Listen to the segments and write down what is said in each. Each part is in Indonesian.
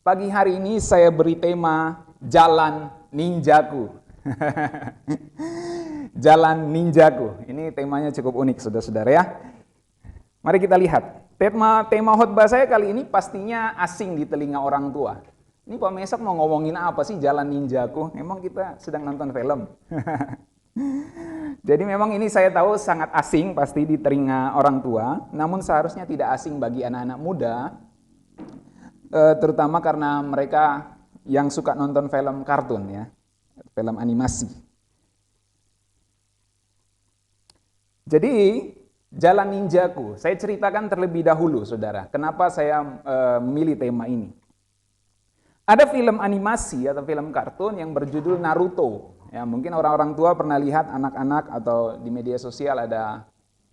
Pagi hari ini saya beri tema Jalan Ninjaku. Jalan Ninjaku. Ini temanya cukup unik, saudara-saudara ya. Mari kita lihat. Tema khotbah saya kali ini pastinya asing di telinga orang tua. Ini Pak Mesak mau ngomongin apa sih Jalan Ninjaku? Memang kita sedang nonton film. Jadi memang ini saya tahu sangat asing pasti di telinga orang tua, namun seharusnya tidak asing bagi anak-anak muda, terutama karena mereka yang suka nonton film kartun ya, film animasi. Jadi Jalan Ninjaku, saya ceritakan terlebih dahulu saudara, kenapa saya memilih tema ini. Ada film animasi atau film kartun yang berjudul Naruto. Ya, mungkin orang-orang tua pernah lihat anak-anak atau di media sosial ada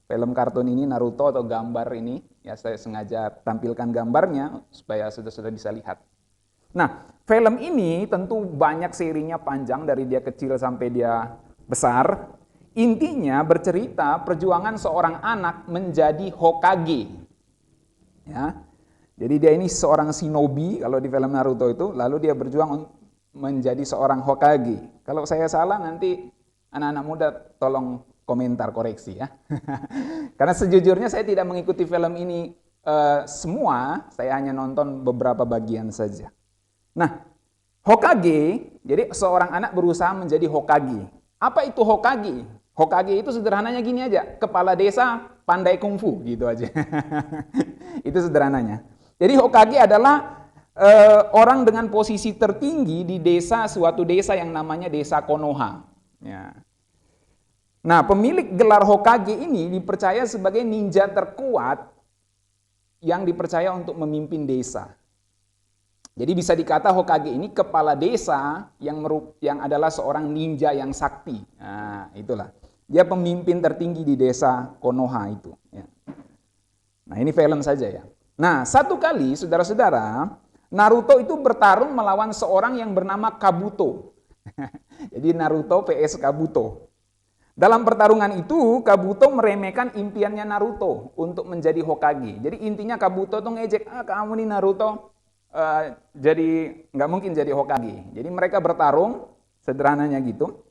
film kartun ini Naruto atau gambar ini. Ya, saya sengaja tampilkan gambarnya supaya saudara-saudara bisa lihat. Nah, film ini tentu banyak serinya panjang dari dia kecil sampai dia besar. Intinya bercerita perjuangan seorang anak menjadi Hokage. Ya. Jadi dia ini seorang shinobi kalau di film Naruto itu, lalu dia berjuang menjadi seorang Hokage. Kalau saya salah nanti anak-anak muda tolong komentar koreksi ya. Karena sejujurnya saya tidak mengikuti film ini semua, saya hanya nonton beberapa bagian saja. Nah, Hokage, jadi seorang anak berusaha menjadi Hokage. Apa itu Hokage? Hokage itu sederhananya gini aja, kepala desa pandai kungfu gitu aja. Itu sederhananya. Jadi Hokage adalah orang dengan posisi tertinggi di desa, suatu desa yang namanya desa Konoha. Ya. Nah, pemilik gelar Hokage ini dipercaya sebagai ninja terkuat yang dipercaya untuk memimpin desa. Jadi bisa dikata Hokage ini kepala desa yang adalah seorang ninja yang sakti. Nah, itulah. Dia pemimpin tertinggi di desa Konoha itu. Ya. Nah, ini film saja ya. Nah, satu kali saudara-saudara, Naruto itu bertarung melawan seorang yang bernama Kabuto. Jadi Naruto vs Kabuto. Dalam pertarungan itu, Kabuto meremehkan impiannya Naruto untuk menjadi Hokage. Jadi intinya Kabuto tuh ngejek, kamu nih Naruto jadi nggak mungkin jadi Hokage. Jadi mereka bertarung, sederhananya gitu.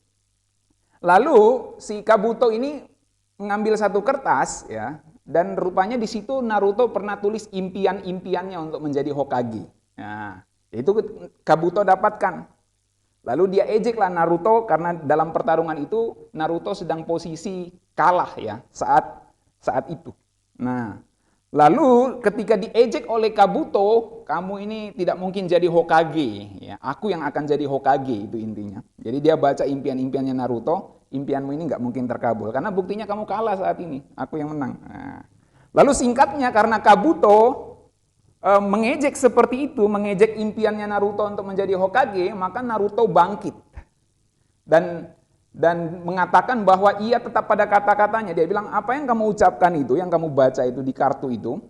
Lalu si Kabuto ini mengambil satu kertas ya, dan rupanya di situ Naruto pernah tulis impian-impiannya untuk menjadi Hokage. Nah, itu Kabuto dapatkan. Lalu dia ejeklah Naruto karena dalam pertarungan itu Naruto sedang posisi kalah ya saat itu. Nah, lalu ketika diejek oleh Kabuto, kamu ini tidak mungkin jadi Hokage, ya. Aku yang akan jadi Hokage itu intinya. Jadi dia baca impian-impiannya Naruto, impianmu ini nggak mungkin terkabul karena buktinya kamu kalah saat ini, aku yang menang. Nah, lalu singkatnya karena Kabuto mengejek seperti itu, mengejek impiannya Naruto untuk menjadi Hokage, maka Naruto bangkit dan mengatakan bahwa ia tetap pada kata-katanya. Dia bilang, apa yang kamu ucapkan itu, yang kamu baca itu di kartu itu,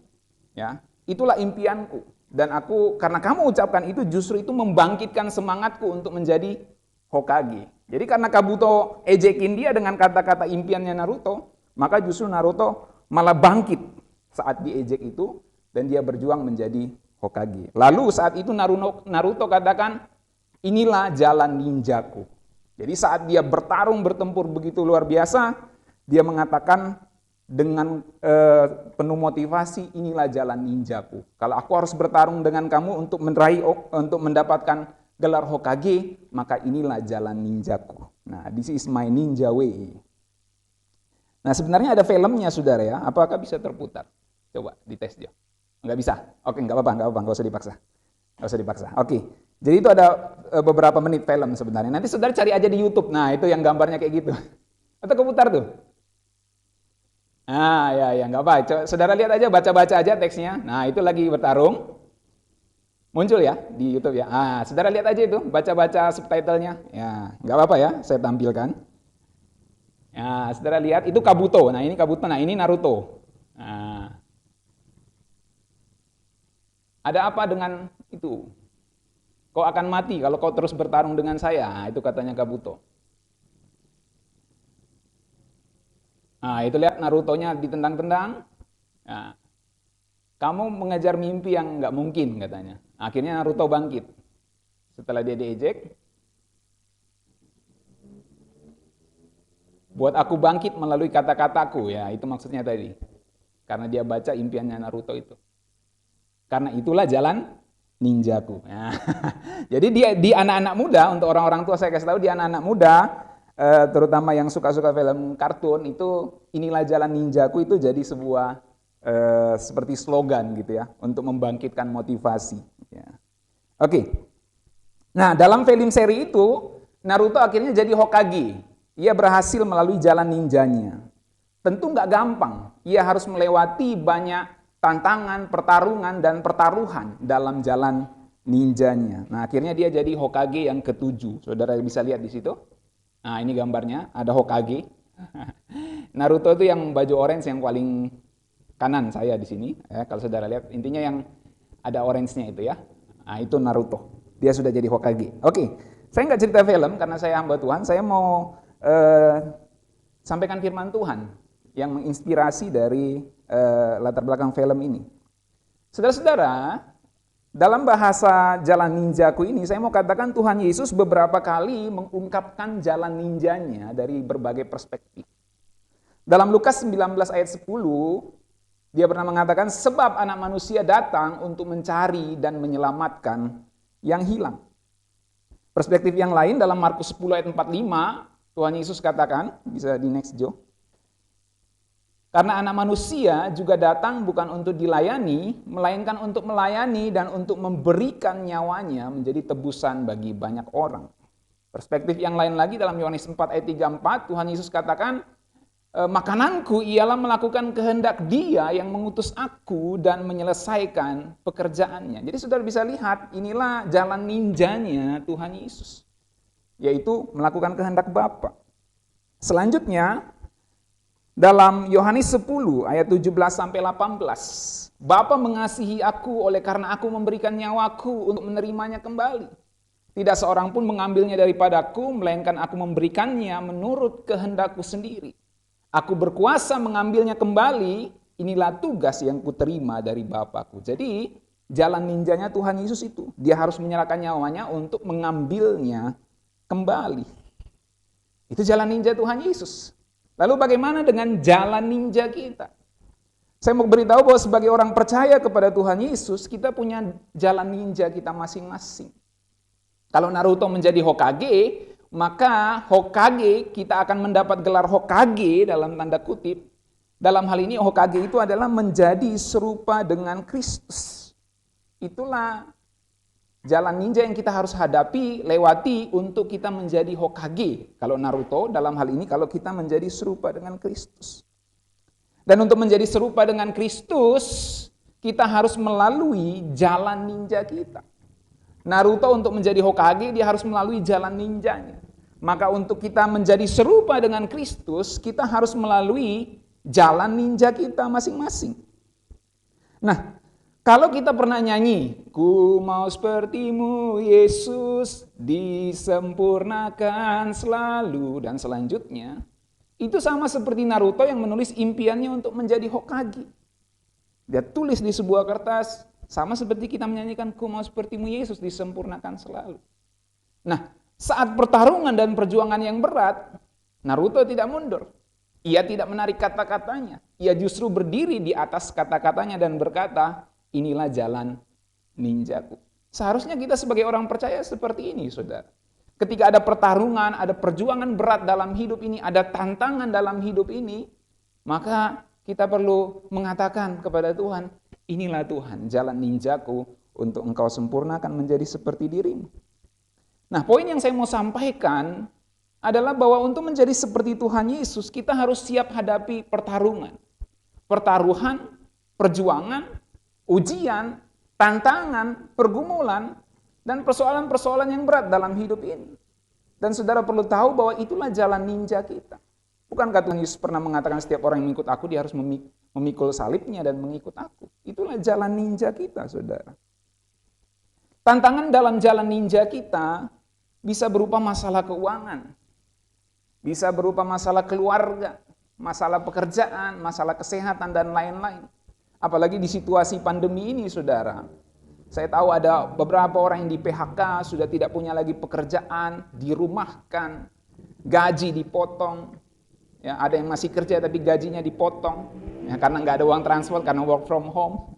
ya, itulah impianku. Dan aku, karena kamu ucapkan itu, justru itu membangkitkan semangatku untuk menjadi Hokage. Jadi karena Kabuto ejekin dia dengan kata-kata impiannya Naruto, maka justru Naruto malah bangkit saat diejek itu, dan dia berjuang menjadi Hokage. Lalu saat itu Naruto katakan, inilah jalan ninjaku. Jadi saat dia bertarung, bertempur begitu luar biasa, dia mengatakan dengan penuh motivasi, inilah jalan ninjaku. Kalau aku harus bertarung dengan kamu untuk mendapatkan gelar Hokage, maka inilah jalan ninjaku. Nah, this is my ninja way. Nah, sebenarnya ada filmnya saudara ya, apakah bisa terputar? Coba dites dia. Enggak bisa? Oke, enggak apa-apa, enggak usah dipaksa. Oke, jadi itu ada beberapa menit film sebenarnya. Nanti saudara cari aja di YouTube. Nah, itu yang gambarnya kayak gitu. Atau keputar tuh. Nah, ya, enggak apa. Saudara lihat aja, baca-baca aja teksnya. Nah, itu lagi bertarung. Muncul ya di YouTube ya. Ah, saudara lihat aja itu, baca-baca subtitlenya. Ya, enggak apa-apa ya, saya tampilkan. Ya, saudara lihat, itu Kabuto. Nah, ini Kabuto. Nah, ini Naruto. Nah, ada apa dengan itu? Kau akan mati kalau kau terus bertarung dengan saya. Nah, itu katanya Kabuto. Nah, itu lihat Naruto-nya ditendang-tendang. Nah, kamu mengejar mimpi yang nggak mungkin katanya. Akhirnya Naruto bangkit. Setelah dia diejek, buat aku bangkit melalui kata-kataku, ya itu maksudnya tadi. Karena dia baca impiannya Naruto itu. Karena itulah jalan ninjaku. Nah, jadi dia di anak-anak muda, untuk orang-orang tua saya kasih tahu, di anak-anak muda, terutama yang suka-suka film kartun, itu inilah jalan ninjaku itu jadi sebuah seperti slogan gitu ya, untuk membangkitkan motivasi. Ya. Oke. Nah, dalam film seri itu, Naruto akhirnya jadi Hokage. Ia berhasil melalui jalan ninjanya. Tentu nggak gampang, ia harus melewati banyak tantangan, pertarungan, dan pertaruhan dalam jalan ninjanya. Nah, akhirnya dia jadi Hokage yang ke-7. Saudara bisa lihat di situ. Nah, ini gambarnya, ada Hokage. Naruto itu yang baju orange yang paling kanan saya di sini. Ya, kalau saudara lihat, intinya yang ada orange-nya itu ya. Nah, itu Naruto. Dia sudah jadi Hokage. Oke, saya nggak cerita film karena saya hamba Tuhan. Saya mau sampaikan firman Tuhan yang menginspirasi dari latar belakang film ini. Saudara-saudara, dalam bahasa jalan ninjaku ini, saya mau katakan Tuhan Yesus beberapa kali mengungkapkan jalan ninjanya dari berbagai perspektif. Dalam Lukas 19 ayat 10, dia pernah mengatakan, sebab anak manusia datang untuk mencari dan menyelamatkan yang hilang. Perspektif yang lain dalam Markus 10 ayat 45, Tuhan Yesus katakan, bisa di next Joe. Karena anak manusia juga datang bukan untuk dilayani, melainkan untuk melayani dan untuk memberikan nyawanya menjadi tebusan bagi banyak orang. Perspektif yang lain lagi dalam Yohanes 4 ayat 34, Tuhan Yesus katakan, makananku ialah melakukan kehendak Dia yang mengutus aku dan menyelesaikan pekerjaannya. Jadi saudara bisa lihat, inilah jalan ninjanya Tuhan Yesus, yaitu melakukan kehendak Bapa. Selanjutnya, dalam Yohanes 10 ayat 17 sampai 18, Bapa mengasihi aku oleh karena aku memberikan nyawaku untuk menerimanya kembali. Tidak seorang pun mengambilnya daripadaku, melainkan aku memberikannya menurut kehendakku sendiri. Aku berkuasa mengambilnya kembali, inilah tugas yang kuterima dari Bapakku. Jadi jalan ninjanya Tuhan Yesus itu, dia harus menyerahkan nyawanya untuk mengambilnya kembali. Itu jalan ninja Tuhan Yesus. Lalu bagaimana dengan jalan ninja kita? Saya mau beritahu bahwa sebagai orang percaya kepada Tuhan Yesus, kita punya jalan ninja kita masing-masing. Kalau Naruto menjadi Hokage, maka Hokage kita akan mendapat gelar Hokage dalam tanda kutip. Dalam hal ini Hokage itu adalah menjadi serupa dengan Kristus. Itulah jalan ninja yang kita harus hadapi, lewati untuk kita menjadi Hokage. Kalau Naruto, dalam hal ini kalau kita menjadi serupa dengan Kristus. Dan untuk menjadi serupa dengan Kristus, kita harus melalui jalan ninja kita. Naruto untuk menjadi Hokage, dia harus melalui jalan ninjanya. Maka untuk kita menjadi serupa dengan Kristus, kita harus melalui jalan ninja kita masing-masing. Nah, kalau kita pernah nyanyi, ku mau sepertimu Yesus, disempurnakan selalu, dan selanjutnya, itu sama seperti Naruto yang menulis impiannya untuk menjadi Hokage. Dia tulis di sebuah kertas, sama seperti kita menyanyikan, ku mau sepertimu Yesus, disempurnakan selalu. Nah, saat pertarungan dan perjuangan yang berat, Naruto tidak mundur. Ia tidak menarik kata-katanya. Ia justru berdiri di atas kata-katanya dan berkata, inilah jalan ninjaku. Seharusnya kita sebagai orang percaya seperti ini, saudara. Ketika ada pertarungan, ada perjuangan berat dalam hidup ini, ada tantangan dalam hidup ini, maka kita perlu mengatakan kepada Tuhan, inilah Tuhan jalan ninjaku untuk engkau sempurnakan menjadi seperti dirimu. Nah, poin yang saya mau sampaikan adalah bahwa untuk menjadi seperti Tuhan Yesus, kita harus siap hadapi pertarungan. Pertaruhan, perjuangan, ujian, tantangan, pergumulan, dan persoalan-persoalan yang berat dalam hidup ini. Dan saudara perlu tahu bahwa itulah jalan ninja kita. Bukankah Tuhan Yesus pernah mengatakan setiap orang yang mengikut aku, dia harus memikul salibnya dan mengikut aku. Itulah jalan ninja kita, saudara. Tantangan dalam jalan ninja kita bisa berupa masalah keuangan, bisa berupa masalah keluarga, masalah pekerjaan, masalah kesehatan, dan lain-lain. Apalagi di situasi pandemi ini, saudara. Saya tahu ada beberapa orang yang di PHK, sudah tidak punya lagi pekerjaan, dirumahkan, gaji dipotong. Ya, ada yang masih kerja tapi gajinya dipotong, ya, karena nggak ada uang transfer, karena work from home.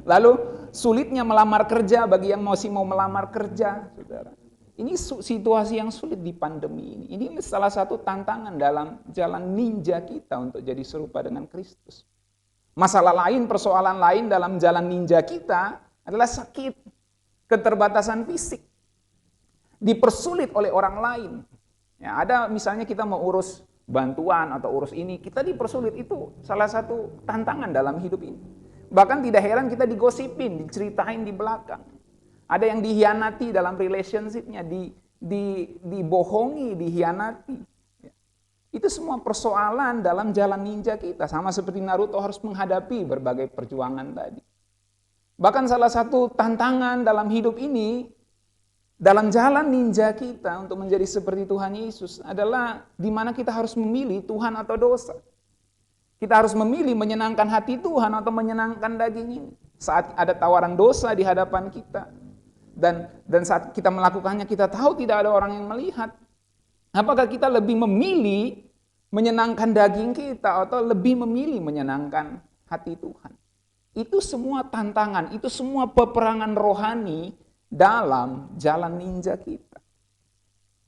Lalu sulitnya melamar kerja bagi yang masih mau melamar kerja, saudara. Ini situasi yang sulit di pandemi ini. Ini salah satu tantangan dalam jalan ninja kita untuk jadi serupa dengan Kristus. Masalah lain, persoalan lain dalam jalan ninja kita adalah sakit, keterbatasan fisik, dipersulit oleh orang lain. Ya, ada misalnya kita mau urus bantuan atau urus ini, kita dipersulit, itu salah satu tantangan dalam hidup ini. Bahkan tidak heran kita digosipin, diceritain di belakang. Ada yang dihianati dalam relationship-nya, dibohongi, dihianati. Itu semua persoalan dalam jalan ninja kita. Sama seperti Naruto harus menghadapi berbagai perjuangan tadi. Bahkan salah satu tantangan dalam hidup ini, dalam jalan ninja kita untuk menjadi seperti Tuhan Yesus adalah di mana kita harus memilih Tuhan atau dosa. Kita harus memilih menyenangkan hati Tuhan atau menyenangkan daging ini. Saat ada tawaran dosa di hadapan kita, dan saat kita melakukannya kita tahu tidak ada orang yang melihat. Apakah kita lebih memilih menyenangkan daging kita atau lebih memilih menyenangkan hati Tuhan? Itu semua tantangan, itu semua peperangan rohani dalam jalan ninja kita.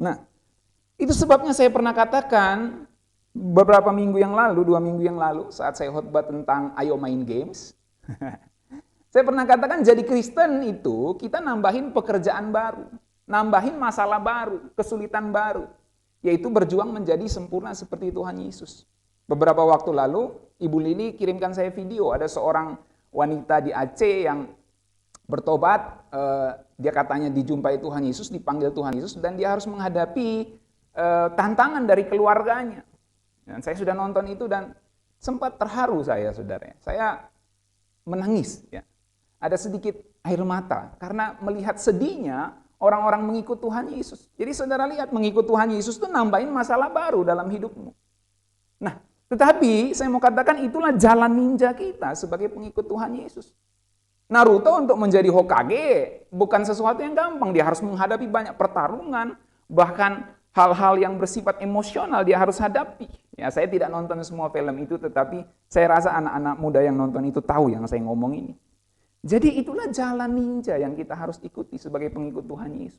Nah, itu sebabnya saya pernah katakan beberapa minggu yang lalu, 2 minggu yang lalu, saat saya khotbah tentang ayo main games. Saya pernah katakan jadi Kristen itu kita nambahin pekerjaan baru, nambahin masalah baru, kesulitan baru, yaitu berjuang menjadi sempurna seperti Tuhan Yesus. Beberapa waktu lalu, Ibu Lili kirimkan saya video, ada seorang wanita di Aceh yang bertobat, dia katanya dijumpai Tuhan Yesus, dipanggil Tuhan Yesus, dan dia harus menghadapi tantangan dari keluarganya. Dan saya sudah nonton itu dan sempat terharu saya, saudara. Saya menangis, ya. Ada sedikit air mata karena melihat sedihnya orang-orang mengikut Tuhan Yesus. Jadi saudara lihat, mengikut Tuhan Yesus itu nambahin masalah baru dalam hidupmu. Nah, tetapi saya mau katakan itulah jalan ninja kita sebagai pengikut Tuhan Yesus. Naruto untuk menjadi Hokage bukan sesuatu yang gampang. Dia harus menghadapi banyak pertarungan, bahkan hal-hal yang bersifat emosional dia harus hadapi. Ya, saya tidak nonton semua film itu, tetapi saya rasa anak-anak muda yang nonton itu tahu yang saya ngomong ini. Jadi itulah jalan ninja yang kita harus ikuti sebagai pengikut Tuhan Yesus.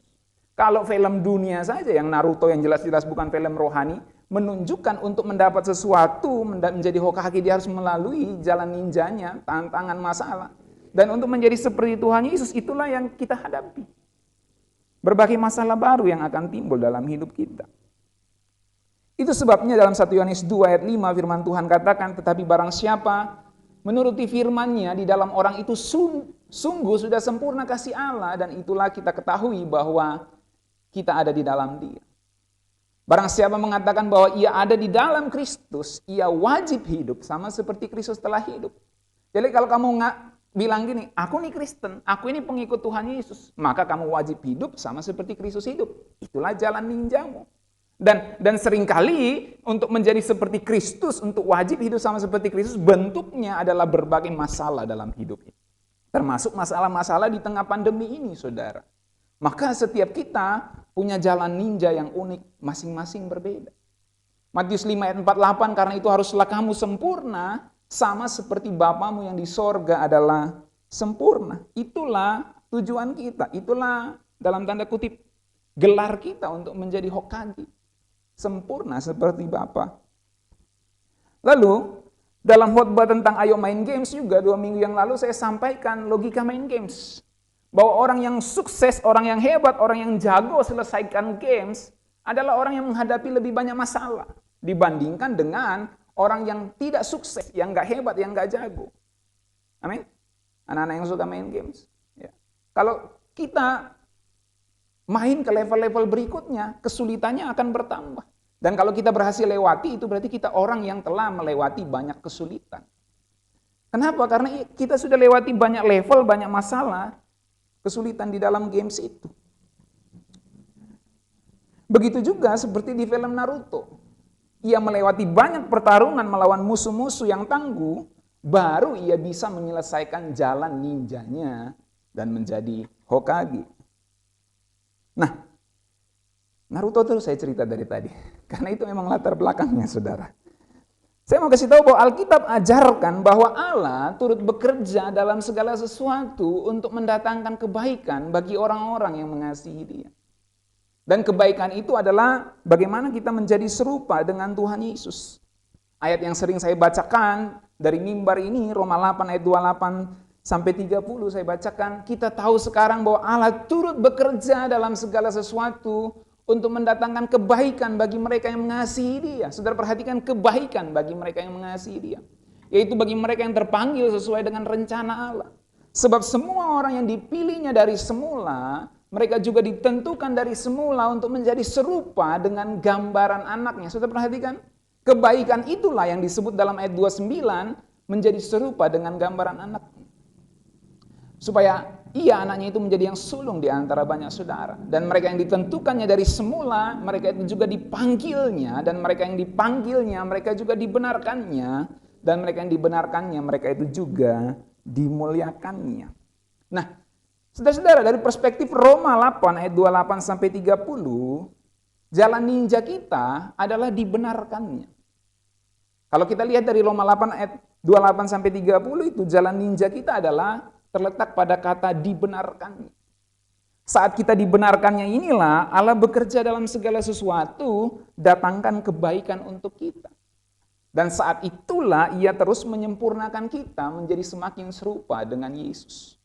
Kalau film dunia saja yang Naruto yang jelas-jelas bukan film rohani, menunjukkan untuk mendapat sesuatu, menjadi Hokage dia harus melalui jalan ninjanya, tantangan masalah. Dan untuk menjadi seperti Tuhan Yesus itulah yang kita hadapi. Berbagai masalah baru yang akan timbul dalam hidup kita. Itu sebabnya dalam 1 Yohanes 2 ayat 5 firman Tuhan katakan, tetapi barang siapa menuruti firman-Nya di dalam orang itu sungguh sudah sempurna kasih Allah, dan itulah kita ketahui bahwa kita ada di dalam Dia. Barang siapa mengatakan bahwa ia ada di dalam Kristus, ia wajib hidup sama seperti Kristus telah hidup. Jadi kalau kamu bilang gini, aku nih Kristen, aku ini pengikut Tuhan Yesus, maka kamu wajib hidup sama seperti Kristus hidup. Itulah jalan ninjamu. Dan seringkali untuk menjadi seperti Kristus, untuk wajib hidup sama seperti Kristus, bentuknya adalah berbagai masalah dalam hidup ini. Termasuk masalah-masalah di tengah pandemi ini, saudara. Maka setiap kita punya jalan ninja yang unik, masing-masing berbeda. Matius 5 ayat 48, karena itu haruslah kamu sempurna, sama seperti Bapamu yang di sorga adalah sempurna. Itulah tujuan kita, itulah dalam tanda kutip gelar kita untuk menjadi Hokage. Sempurna seperti Bapa. Lalu, dalam khotbah tentang ayo main games juga 2 minggu yang lalu saya sampaikan logika main games. Bahwa orang yang sukses, orang yang hebat, orang yang jago selesaikan games adalah orang yang menghadapi lebih banyak masalah dibandingkan dengan orang yang tidak sukses, yang gak hebat, yang gak jago. Amin? Anak-anak yang suka main games. Ya. Kalau kita main ke level-level berikutnya, kesulitannya akan bertambah. Dan kalau kita berhasil lewati, itu berarti kita orang yang telah melewati banyak kesulitan. Kenapa? Karena kita sudah lewati banyak level, banyak masalah, kesulitan di dalam games itu. Begitu juga seperti di film Naruto. Ia melewati banyak pertarungan melawan musuh-musuh yang tangguh, baru ia bisa menyelesaikan jalan ninjanya dan menjadi Hokage. Nah, Naruto terus saya cerita dari tadi, karena itu memang latar belakangnya, saudara. Saya mau kasih tahu bahwa Alkitab ajarkan bahwa Allah turut bekerja dalam segala sesuatu untuk mendatangkan kebaikan bagi orang-orang yang mengasihi Dia. Dan kebaikan itu adalah bagaimana kita menjadi serupa dengan Tuhan Yesus. Ayat yang sering saya bacakan dari mimbar ini, Roma 8 ayat 28 sampai 30 saya bacakan, kita tahu sekarang bahwa Allah turut bekerja dalam segala sesuatu untuk mendatangkan kebaikan bagi mereka yang mengasihi Dia. Saudara perhatikan, kebaikan bagi mereka yang mengasihi Dia, yaitu bagi mereka yang terpanggil sesuai dengan rencana Allah. Sebab semua orang yang dipilihnya dari semula, mereka juga ditentukan dari semula untuk menjadi serupa dengan gambaran anaknya. Saudara perhatikan, kebaikan itulah yang disebut dalam ayat 29 menjadi serupa dengan gambaran anaknya. Supaya ia anaknya itu menjadi yang sulung di antara banyak saudara. Dan mereka yang ditentukannya dari semula, mereka itu juga dipanggilnya. Dan mereka yang dipanggilnya, mereka juga dibenarkannya. Dan mereka yang dibenarkannya, mereka itu juga dimuliakannya. Nah, saudara-saudara, dari perspektif Roma 8 ayat 28 sampai 30, jalan ninja kita adalah dibenarkannya. Kalau kita lihat dari Roma 8 ayat 28 sampai 30 itu, jalan ninja kita adalah terletak pada kata dibenarkannya. Saat kita dibenarkannya inilah Allah bekerja dalam segala sesuatu, datangkan kebaikan untuk kita. Dan saat itulah ia terus menyempurnakan kita menjadi semakin serupa dengan Yesus.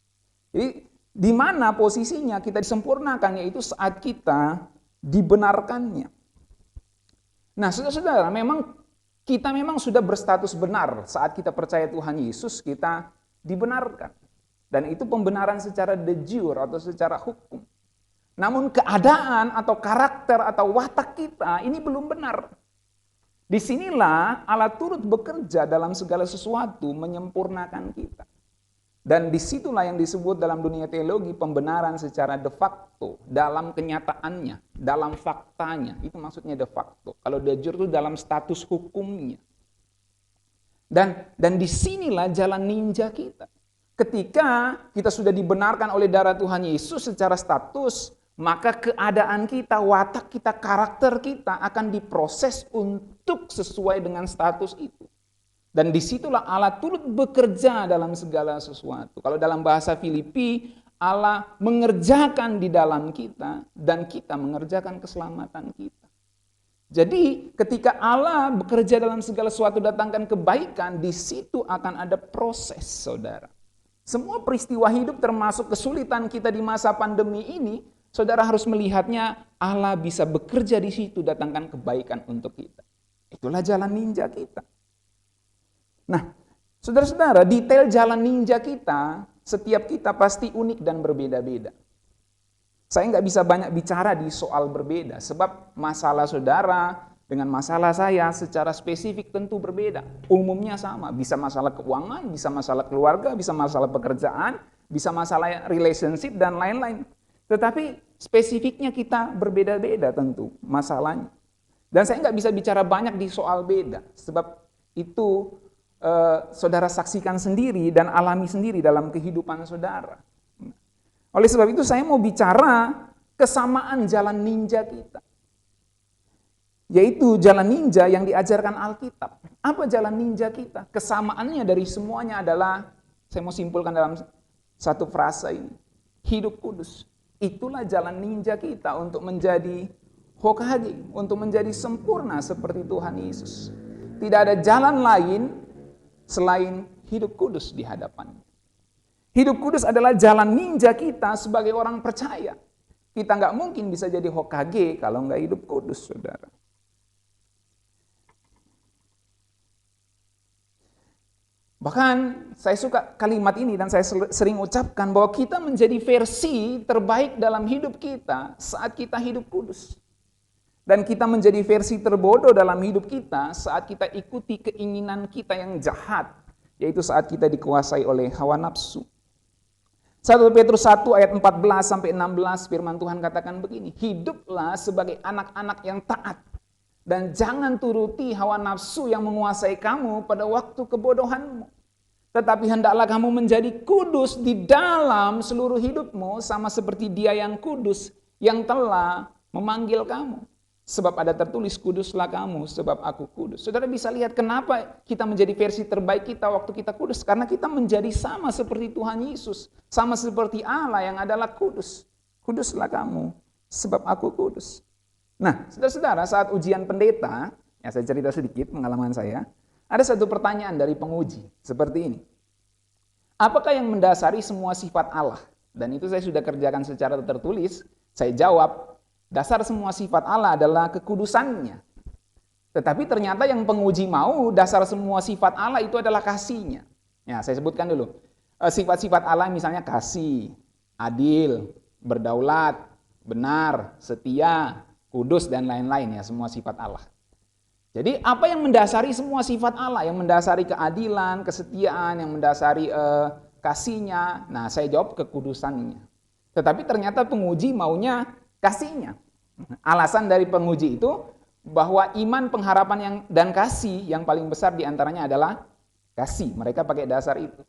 Jadi di mana posisinya kita disempurnakan, yaitu saat kita dibenarkannya. Nah, saudara-saudara, kita memang sudah berstatus benar saat kita percaya Tuhan Yesus, kita dibenarkan. Dan itu pembenaran secara de jure atau secara hukum. Namun keadaan atau karakter atau watak kita ini belum benar. Disinilah Allah turut bekerja dalam segala sesuatu menyempurnakan kita. Dan disitulah yang disebut dalam dunia teologi pembenaran secara de facto, dalam kenyataannya, dalam faktanya. Itu maksudnya de facto. Kalau de jure itu dalam status hukumnya. Dan disinilah jalan ninja kita. Ketika kita sudah dibenarkan oleh darah Tuhan Yesus secara status, maka keadaan kita, watak kita, karakter kita akan diproses untuk sesuai dengan status itu. Dan disitulah Allah turut bekerja dalam segala sesuatu. Kalau dalam bahasa Filipi, Allah mengerjakan di dalam kita dan kita mengerjakan keselamatan kita. Jadi ketika Allah bekerja dalam segala sesuatu datangkan kebaikan, di situ akan ada proses, saudara. Semua peristiwa hidup termasuk kesulitan kita di masa pandemi ini, saudara harus melihatnya Allah bisa bekerja di situ datangkan kebaikan untuk kita. Itulah jalan ninja kita. Nah, saudara-saudara, detail jalan ninja kita, setiap kita pasti unik dan berbeda-beda. Saya nggak bisa banyak bicara di soal berbeda, sebab masalah saudara dengan masalah saya secara spesifik tentu berbeda. Umumnya sama, bisa masalah keuangan, bisa masalah keluarga, bisa masalah pekerjaan, bisa masalah relationship dan lain-lain. Tetapi spesifiknya kita berbeda-beda tentu masalahnya. Dan saya nggak bisa bicara banyak di soal beda, sebab itu saudara saksikan sendiri dan alami sendiri dalam kehidupan saudara. Oleh sebab itu saya mau bicara kesamaan jalan ninja kita. Yaitu jalan ninja yang diajarkan Alkitab. Apa jalan ninja kita? Kesamaannya dari semuanya adalah, saya mau simpulkan dalam satu frase ini. Hidup kudus. Itulah jalan ninja kita untuk menjadi Hokage, untuk menjadi sempurna seperti Tuhan Yesus. Tidak ada jalan lain selain hidup kudus di hadapannya. Hidup kudus adalah jalan ninja kita sebagai orang percaya. Kita nggak mungkin bisa jadi Hokage kalau nggak hidup kudus, saudara. Bahkan saya suka kalimat ini dan saya sering ucapkan bahwa kita menjadi versi terbaik dalam hidup kita saat kita hidup kudus. Dan kita menjadi versi terbodoh dalam hidup kita saat kita ikuti keinginan kita yang jahat, yaitu saat kita dikuasai oleh hawa nafsu. 1 Petrus 1 ayat 14 sampai 16 firman Tuhan katakan begini, hiduplah sebagai anak-anak yang taat dan jangan turuti hawa nafsu yang menguasai kamu pada waktu kebodohanmu. Tetapi hendaklah kamu menjadi kudus di dalam seluruh hidupmu, sama seperti Dia yang kudus yang telah memanggil kamu. Sebab ada tertulis, kuduslah kamu sebab aku kudus. Saudara bisa lihat kenapa kita menjadi versi terbaik kita waktu kita kudus. Karena kita menjadi sama seperti Tuhan Yesus. Sama seperti Allah yang adalah kudus. Kuduslah kamu sebab aku kudus. Nah, saudara-saudara, saat ujian pendeta, ya saya cerita sedikit pengalaman saya. Ada satu pertanyaan dari penguji seperti ini. Apakah yang mendasari semua sifat Allah? Dan itu saya sudah kerjakan secara tertulis. Saya jawab, dasar semua sifat Allah adalah kekudusannya. Tetapi ternyata yang penguji mau dasar semua sifat Allah itu adalah kasih-Nya. Ya, saya sebutkan dulu. Sifat-sifat Allah misalnya kasih, adil, berdaulat, benar, setia, kudus, dan lain-lain ya, semua sifat Allah. Jadi apa yang mendasari semua sifat Allah? Yang mendasari keadilan, kesetiaan, yang mendasari kasih-Nya. Nah, saya jawab kekudusannya. Tetapi ternyata penguji maunya kasih-Nya. Alasan dari penguji itu bahwa iman, pengharapan dan kasih yang paling besar diantaranya adalah kasih. Mereka pakai dasar itu.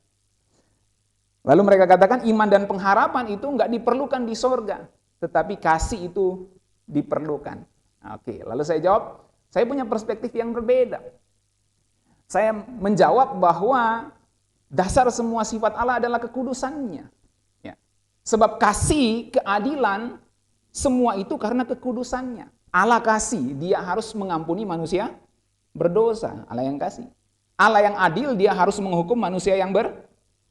Lalu mereka katakan iman dan pengharapan itu enggak diperlukan di sorga, tetapi kasih itu diperlukan. Oke, lalu saya jawab, saya punya perspektif yang berbeda. Saya menjawab bahwa dasar semua sifat Allah adalah kekudusannya. Ya. Sebab kasih, keadilan, semua itu karena kekudusannya. Allah kasih, Dia harus mengampuni manusia berdosa. Allah yang kasih. Allah yang adil, Dia harus menghukum manusia yang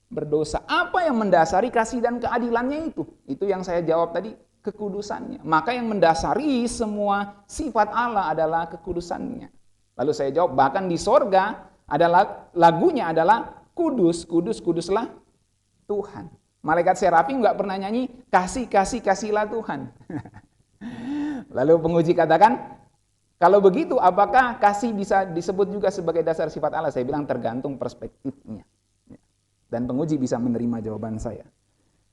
berdosa. Apa yang mendasari kasih dan keadilannya itu? Itu yang saya jawab tadi, kekudusannya. Maka yang mendasari semua sifat Allah adalah kekudusannya. Lalu saya jawab, bahkan di sorga adalah lagunya adalah kudus, kudus, kuduslah Tuhan. Malaikat serafim nggak pernah nyanyi kasih, kasih, kasihlah Tuhan. Lalu penguji katakan, kalau begitu apakah kasih bisa disebut juga sebagai dasar sifat Allah? Saya bilang tergantung perspektifnya. Dan penguji bisa menerima jawaban saya.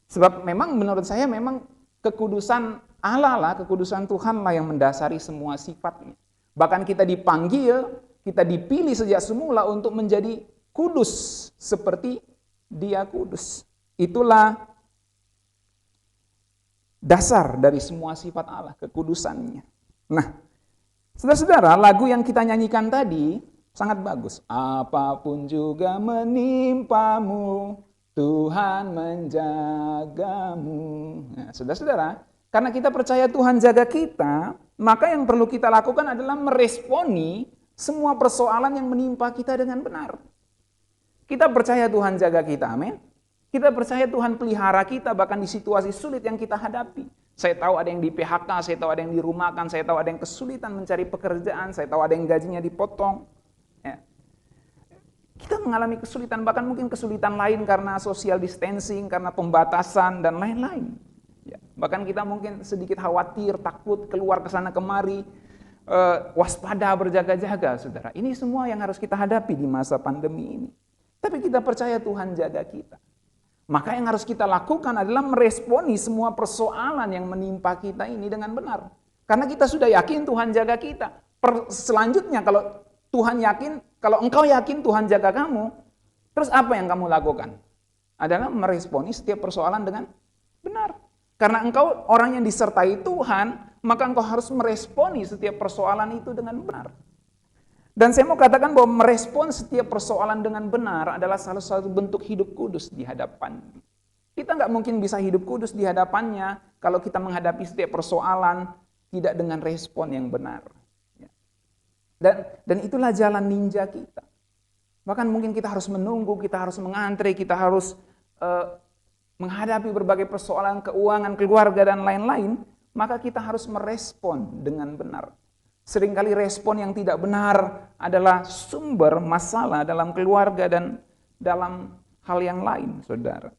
Sebab memang menurut saya memang kekudusan Allah lah, kekudusan Tuhan lah yang mendasari semua sifatnya. Bahkan kita dipanggil, kita dipilih sejak semula untuk menjadi kudus seperti Dia kudus. Itulah dasar dari semua sifat Allah, kekudusannya. Nah, saudara-saudara, lagu yang kita nyanyikan tadi sangat bagus. Apapun juga menimpamu, Tuhan menjagamu. Nah, saudara-saudara, karena kita percaya Tuhan jaga kita, maka yang perlu kita lakukan adalah meresponi semua persoalan yang menimpa kita dengan benar. Kita percaya Tuhan jaga kita, amin. Kita percaya Tuhan pelihara kita bahkan di situasi sulit yang kita hadapi. Saya tahu ada yang di PHK, saya tahu ada yang dirumahkan, saya tahu ada yang kesulitan mencari pekerjaan, saya tahu ada yang gajinya dipotong. Ya. Kita mengalami kesulitan, bahkan mungkin kesulitan lain karena social distancing, karena pembatasan, dan lain-lain. Ya. Bahkan kita mungkin sedikit khawatir, takut, keluar ke sana kemari, waspada, berjaga-jaga, saudara. Ini semua yang harus kita hadapi di masa pandemi ini. Tapi kita percaya Tuhan jaga kita. Maka yang harus kita lakukan adalah meresponi semua persoalan yang menimpa kita ini dengan benar. Karena kita sudah yakin Tuhan jaga kita. Selanjutnya kalau Tuhan yakin, kalau engkau yakin Tuhan jaga kamu, terus apa yang kamu lakukan? Adalah meresponi setiap persoalan dengan benar. Karena engkau orang yang disertai Tuhan, maka engkau harus meresponi setiap persoalan itu dengan benar. Dan saya mau katakan bahwa merespon setiap persoalan dengan benar adalah salah satu bentuk hidup kudus di hadapan. Kita nggak mungkin bisa hidup kudus di hadapannya kalau kita menghadapi setiap persoalan tidak dengan respon yang benar. Dan itulah jalan ninja kita. Bahkan mungkin kita harus menunggu, kita harus mengantri, kita harus menghadapi berbagai persoalan keuangan, keluarga, dan lain-lain, maka kita harus merespon dengan benar. Seringkali respon yang tidak benar adalah sumber masalah dalam keluarga dan dalam hal yang lain, saudara.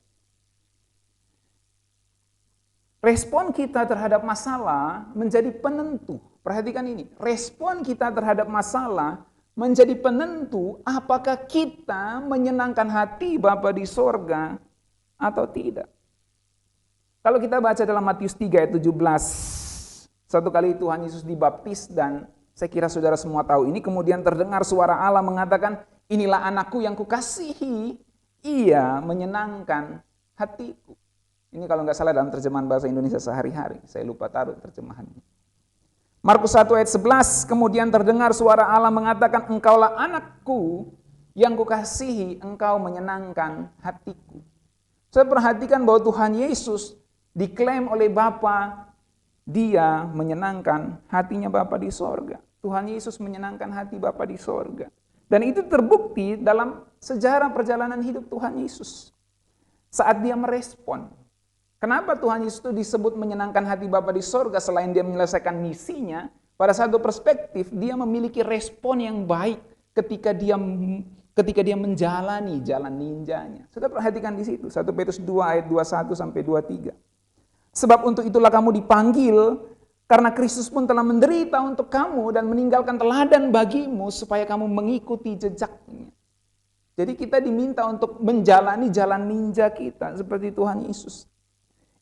Respon kita terhadap masalah menjadi penentu. Perhatikan ini, respon kita terhadap masalah menjadi penentu apakah kita menyenangkan hati Bapa di sorga atau tidak. Kalau kita baca dalam Matius 3 ayat 17, satu kali Tuhan Yesus dibaptis dan saya kira saudara semua tahu ini, kemudian terdengar suara Allah mengatakan, inilah anakku yang kukasihi, ia menyenangkan hatiku. Ini kalau nggak salah dalam terjemahan bahasa Indonesia sehari-hari. Saya lupa taruh terjemahannya. Markus 1 ayat 11, kemudian terdengar suara Allah mengatakan, engkaulah anakku yang kukasihi, engkau menyenangkan hatiku. Saya perhatikan bahwa Tuhan Yesus diklaim oleh Bapa, dia menyenangkan hatinya Bapa di sorga. Tuhan Yesus menyenangkan hati Bapa di sorga. Dan itu terbukti dalam sejarah perjalanan hidup Tuhan Yesus. Saat dia merespon. Kenapa Tuhan Yesus itu disebut menyenangkan hati Bapa di sorga selain dia menyelesaikan misinya? Pada satu perspektif dia memiliki respon yang baik ketika dia menjalani jalan ninjanya. Sudah perhatikan di situ 1 Petrus 2 ayat 21 sampai 23. Sebab untuk itulah kamu dipanggil, karena Kristus pun telah menderita untuk kamu dan meninggalkan teladan bagimu supaya kamu mengikuti jejaknya. Jadi kita diminta untuk menjalani jalan ninja kita seperti Tuhan Yesus.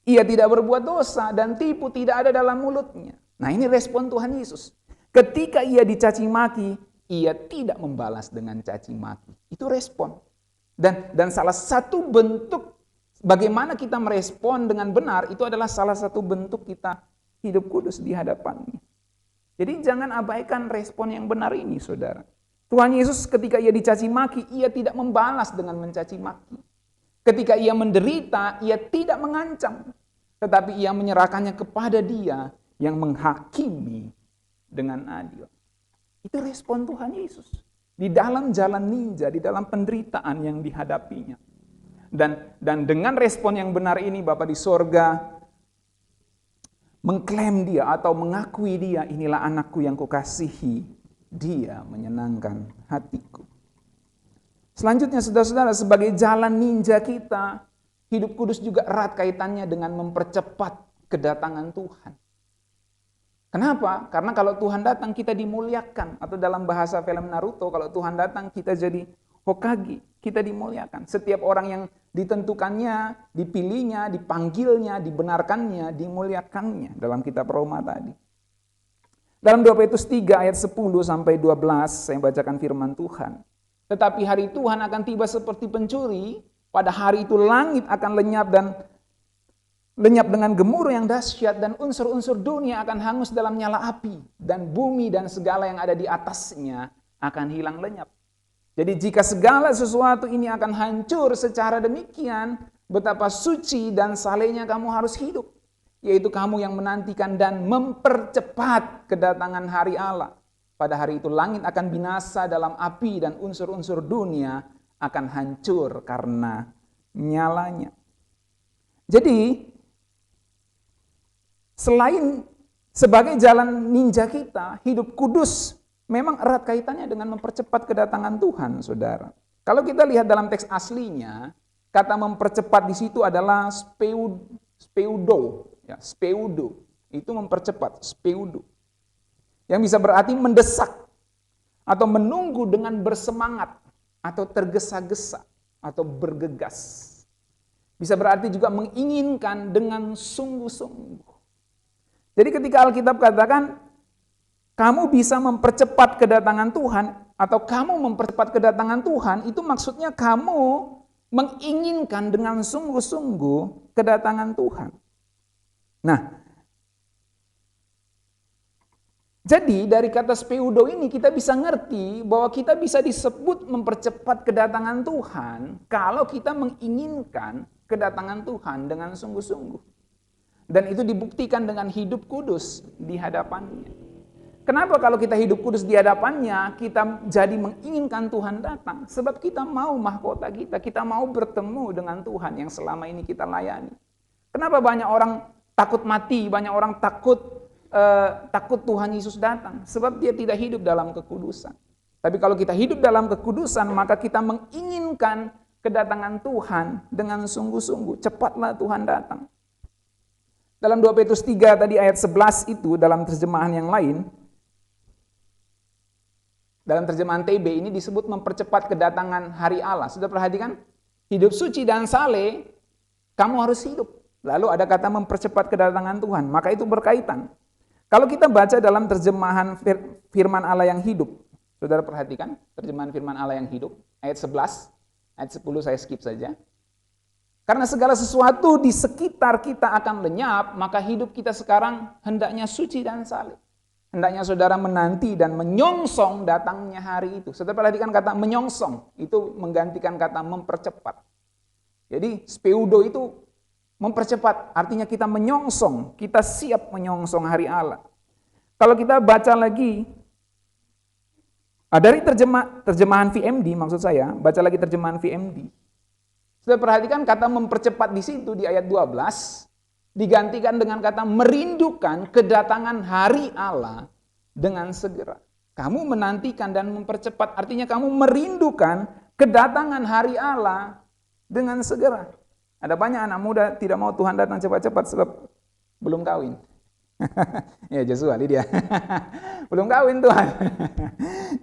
Ia tidak berbuat dosa dan tipu tidak ada dalam mulutnya. Nah, ini respon Tuhan Yesus. Ketika ia dicaci maki, ia tidak membalas dengan caci maki. Itu respon. Dan salah satu bentuk bagaimana kita merespon dengan benar itu adalah salah satu bentuk kita hidup kudus di hadapannya. Jadi jangan abaikan respon yang benar ini, saudara. Tuhan Yesus ketika ia dicaci maki, ia tidak membalas dengan mencaci maki. Ketika ia menderita, ia tidak mengancam, tetapi ia menyerahkannya kepada Dia yang menghakimi dengan adil. Itu respon Tuhan Yesus di dalam jalan ninja, di dalam penderitaan yang dihadapinya. Dan dengan respon yang benar ini, Bapa di sorga mengklaim dia atau mengakui dia, inilah anakku yang kukasihi, dia menyenangkan hatiku. Selanjutnya saudara-saudara, sebagai jalan ninja kita, hidup kudus juga erat kaitannya dengan mempercepat kedatangan Tuhan. Kenapa? Karena kalau Tuhan datang kita dimuliakan. Atau dalam bahasa film Naruto, kalau Tuhan datang kita jadi Hokage, kita dimuliakan. Setiap orang yang ditentukannya, dipilihnya, dipanggilnya, dibenarkannya, dimuliakannya. Dalam kitab Roma tadi. Dalam 2 Petrus 3 ayat 10 sampai 12 saya bacakan firman Tuhan. Tetapi hari Tuhan akan tiba seperti pencuri, pada hari itu langit akan lenyap dengan gemuruh yang dahsyat dan unsur-unsur dunia akan hangus dalam nyala api dan bumi dan segala yang ada di atasnya akan hilang lenyap. Jadi jika segala sesuatu ini akan hancur secara demikian, betapa suci dan salehnya kamu harus hidup. Yaitu kamu yang menantikan dan mempercepat kedatangan hari Allah. Pada hari itu langit akan binasa dalam api dan unsur-unsur dunia akan hancur karena nyalanya. Jadi selain sebagai jalan ninja kita, hidup kudus memang erat kaitannya dengan mempercepat kedatangan Tuhan, saudara. Kalau kita lihat dalam teks aslinya, kata mempercepat di situ adalah speudo, ya, speudo. Itu mempercepat, speudo. Yang bisa berarti mendesak atau menunggu dengan bersemangat atau tergesa-gesa atau bergegas. Bisa berarti juga menginginkan dengan sungguh-sungguh. Jadi ketika Alkitab katakan kamu bisa mempercepat kedatangan Tuhan atau kamu mempercepat kedatangan Tuhan, itu maksudnya kamu menginginkan dengan sungguh-sungguh kedatangan Tuhan. Nah, jadi dari kata speudo ini kita bisa ngerti bahwa kita bisa disebut mempercepat kedatangan Tuhan kalau kita menginginkan kedatangan Tuhan dengan sungguh-sungguh. Dan itu dibuktikan dengan hidup kudus di hadapannya. Kenapa kalau kita hidup kudus di hadapannya, kita jadi menginginkan Tuhan datang? Sebab kita mau mahkota kita mau bertemu dengan Tuhan yang selama ini kita layani. Kenapa banyak orang takut mati, banyak orang takut Tuhan Yesus datang? Sebab dia tidak hidup dalam kekudusan. Tapi kalau kita hidup dalam kekudusan, maka kita menginginkan kedatangan Tuhan dengan sungguh-sungguh. Cepatlah Tuhan datang. Dalam 2 Petrus 3 tadi ayat 11 itu dalam terjemahan yang lain, dalam terjemahan TB ini disebut mempercepat kedatangan hari Allah. Sudah perhatikan? Hidup suci dan saleh, kamu harus hidup. Lalu ada kata mempercepat kedatangan Tuhan, maka itu berkaitan. Kalau kita baca dalam terjemahan firman Allah yang hidup, saudara perhatikan terjemahan firman Allah yang hidup, ayat 11. Ayat 10 saya skip saja. Karena segala sesuatu di sekitar kita akan lenyap, maka hidup kita sekarang hendaknya suci dan saleh. Hendaknya saudara menanti dan menyongsong datangnya hari itu. Saudara perhatikan kata menyongsong, itu menggantikan kata mempercepat. Jadi speudo itu mempercepat, artinya kita menyongsong, kita siap menyongsong hari Allah. Kalau kita baca lagi, dari terjemahan VMD maksud saya, baca lagi terjemahan VMD. Saudara perhatikan kata mempercepat di situ di ayat 12, digantikan dengan kata merindukan kedatangan hari Allah dengan segera. Kamu menantikan dan mempercepat, artinya kamu merindukan kedatangan hari Allah dengan segera. Ada banyak anak muda tidak mau Tuhan datang cepat-cepat sebab belum kawin. Ya Joshua, Lydia. Belum kawin Tuhan.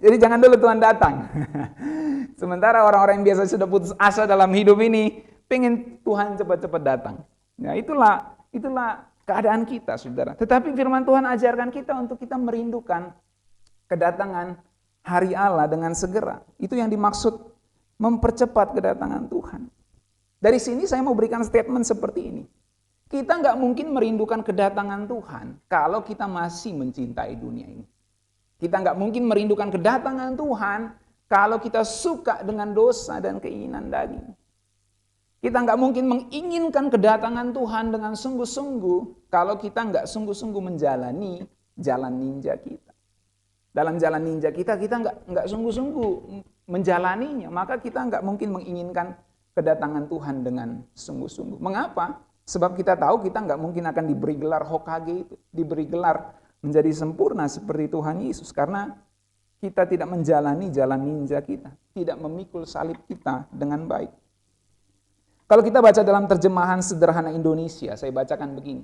Jadi jangan dulu Tuhan datang. Sementara orang-orang yang biasa sudah putus asa dalam hidup ini, pengen Tuhan cepat-cepat datang. Nah itulah keadaan kita, saudara. Tetapi firman Tuhan ajarkan kita untuk kita merindukan kedatangan hari Allah dengan segera. Itu yang dimaksud mempercepat kedatangan Tuhan. Dari sini saya mau berikan statement seperti ini. Kita nggak mungkin merindukan kedatangan Tuhan kalau kita masih mencintai dunia ini. Kita nggak mungkin merindukan kedatangan Tuhan kalau kita suka dengan dosa dan keinginan daging. Kita nggak mungkin menginginkan kedatangan Tuhan dengan sungguh-sungguh kalau kita nggak sungguh-sungguh menjalani jalan ninja kita. Dalam jalan ninja kita nggak sungguh-sungguh menjalaninya, maka kita nggak mungkin menginginkan kedatangan Tuhan dengan sungguh-sungguh. Mengapa? Sebab kita tahu kita nggak mungkin akan diberi gelar Hokage itu, diberi gelar menjadi sempurna seperti Tuhan Yesus, karena kita tidak menjalani jalan ninja kita, tidak memikul salib kita dengan baik. Kalau kita baca dalam terjemahan sederhana Indonesia, saya bacakan begini.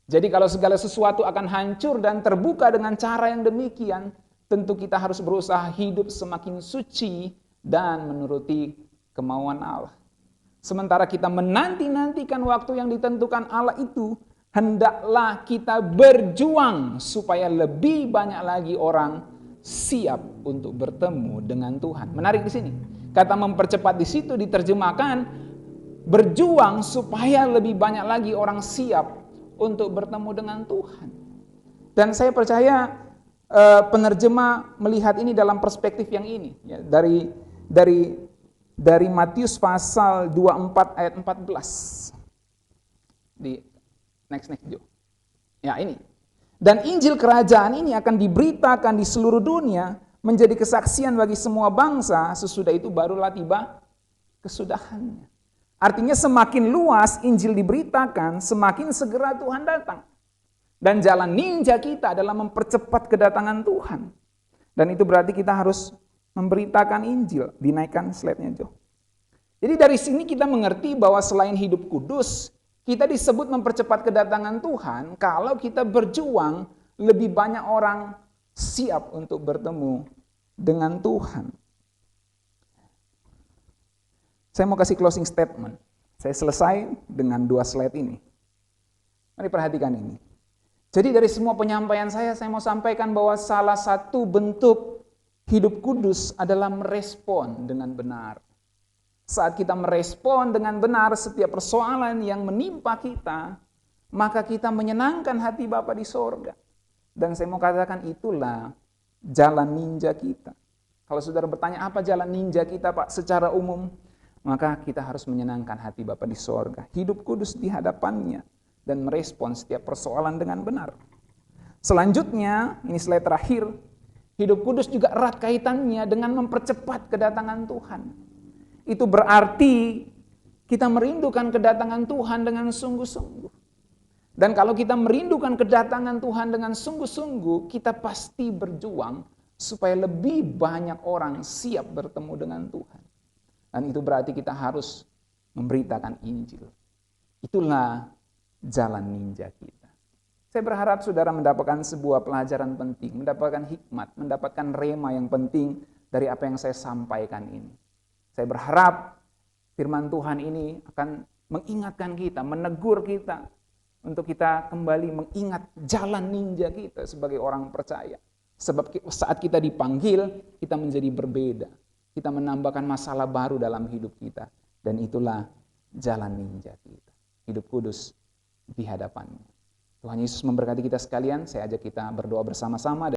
Jadi kalau segala sesuatu akan hancur dan terbuka dengan cara yang demikian, tentu kita harus berusaha hidup semakin suci dan menuruti kemauan Allah. Sementara kita menanti-nantikan waktu yang ditentukan Allah itu, hendaklah kita berjuang supaya lebih banyak lagi orang siap untuk bertemu dengan Tuhan. Menarik di sini. Kata mempercepat di situ diterjemahkan berjuang supaya lebih banyak lagi orang siap untuk bertemu dengan Tuhan. Dan saya percaya penerjemah melihat ini dalam perspektif yang ini, ya, dari Matius pasal 24 ayat 14. Di next Jo. Ya, ini. Dan Injil kerajaan ini akan diberitakan di seluruh dunia menjadi kesaksian bagi semua bangsa, sesudah itu barulah tiba kesudahannya. Artinya semakin luas Injil diberitakan, semakin segera Tuhan datang. Dan jalan ninja kita adalah mempercepat kedatangan Tuhan. Dan itu berarti kita harus memberitakan Injil. Dinaikkan slide-nya, Jo. Jadi dari sini kita mengerti bahwa selain hidup kudus, kita disebut mempercepat kedatangan Tuhan kalau kita berjuang lebih banyak orang siap untuk bertemu dengan Tuhan. Saya mau kasih closing statement. Saya selesai dengan 2 slide ini. Mari perhatikan ini. Jadi dari semua penyampaian saya mau sampaikan bahwa salah satu bentuk hidup kudus adalah merespon dengan benar. Saat kita merespon dengan benar setiap persoalan yang menimpa kita, maka kita menyenangkan hati Bapa di sorga. Dan saya mau katakan itulah jalan ninja kita. Kalau saudara bertanya apa jalan ninja kita, Pak, secara umum, maka kita harus menyenangkan hati Bapa di sorga. Hidup kudus di hadapannya dan merespon setiap persoalan dengan benar. Selanjutnya, ini slide terakhir, hidup kudus juga erat kaitannya dengan mempercepat kedatangan Tuhan. Itu berarti kita merindukan kedatangan Tuhan dengan sungguh-sungguh. Dan kalau kita merindukan kedatangan Tuhan dengan sungguh-sungguh, kita pasti berjuang supaya lebih banyak orang siap bertemu dengan Tuhan. Dan itu berarti kita harus memberitakan Injil. Itulah jalan ninja kita. Saya berharap saudara mendapatkan sebuah pelajaran penting, mendapatkan hikmat, mendapatkan rema yang penting dari apa yang saya sampaikan ini. Saya berharap firman Tuhan ini akan mengingatkan kita, menegur kita, untuk kita kembali mengingat jalan ninja kita sebagai orang percaya. Sebab saat kita dipanggil, kita menjadi berbeda. kita menambahkan masalah baru dalam hidup kita. Dan itulah jalan ninja kita. Hidup kudus di hadapannya. Tuhan Yesus memberkati kita sekalian. Saya ajak kita berdoa bersama-sama.